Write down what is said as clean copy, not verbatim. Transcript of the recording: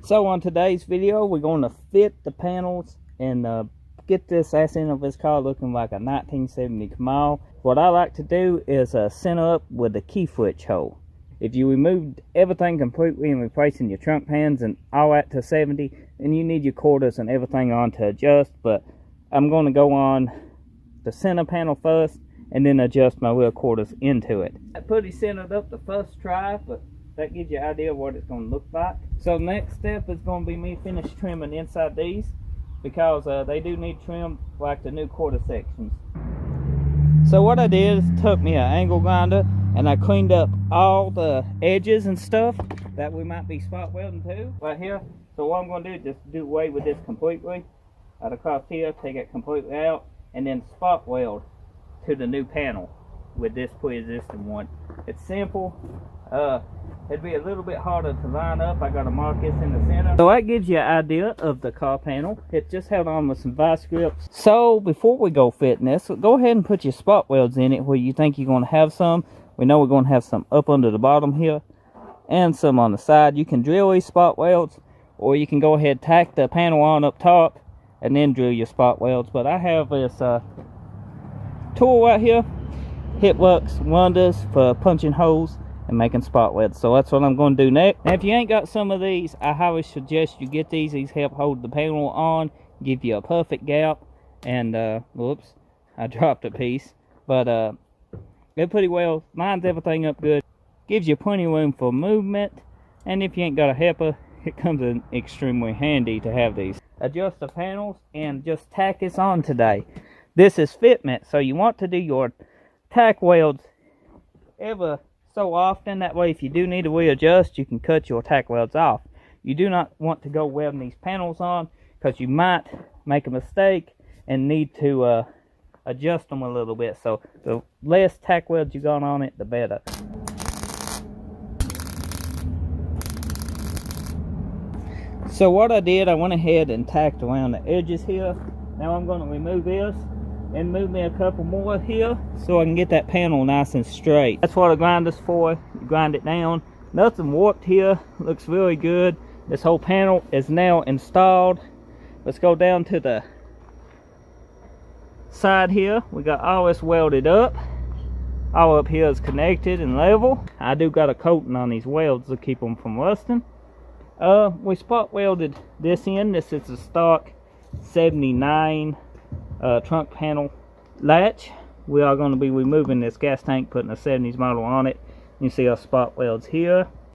So on today's video, we're going to fit the panels and get this ass end of this car looking like a 1970 Camaro. What I like to do is center up with a key switch hole. If you removed everything completely and replacing your trunk pans and all that to 70, then you need your quarters and everything on to adjust. But I'm going to go on the center panel first and then adjust my wheel quarters into it. I pretty centered up the first try, but that gives you an idea of what it's going to look like. So next step is going to be me finish trimming inside these, because they do need trimmed like the new quarter sections. So what I did is took me an angle grinder and I cleaned up all the edges and stuff that we might be spot welding to right here. So what I'm going to do is just do away with this completely out across here, take it completely out, and then spot weld to the new panel with this pre-existing one. It's simple. It'd be a little bit harder to line up. I got to mark this in the center. So that gives you an idea of the car panel. It's just held on with some vice grips. So before we go fitting this, go ahead and put your spot welds in it where you think you're going to have some. We know we're going to have some up under the bottom here and some on the side. You can drill these spot welds, or you can go ahead and tack the panel on up top and then drill your spot welds. But I have this tool right here. It works wonders for punching holes and making spot welds. So that's what I'm going to do next. Now if you ain't got some of these, I highly suggest you get these. These help hold the panel on, give you a perfect gap. And whoops, I dropped a piece, but they're pretty well, lines everything up good, gives you plenty of room for movement. And if you ain't got a helper, it comes in extremely handy to have these. Adjust the panels and just tack this on today. This is fitment, so you want to do your tack welds ever so often. That way if you do need to readjust, you can cut your tack welds off. You do not want to go welding these panels on, because you might make a mistake and need to adjust them a little bit. So the less tack welds you got on it, the better. So what I did, I went ahead and tacked around the edges here. Now I'm going to remove this and move me a couple more here so I can get that panel nice and straight. That's what a grinder's for. You grind it down. Nothing warped here. Looks really good. This whole panel is now installed. Let's go down to the side here. We got all this welded up. All up here is connected and level. I do got a coating on these welds to keep them from rusting. We spot welded this in. This is a stock 79 trunk panel latch. We are going to be removing this gas tank, putting a 70s model on it. You see our spot welds here.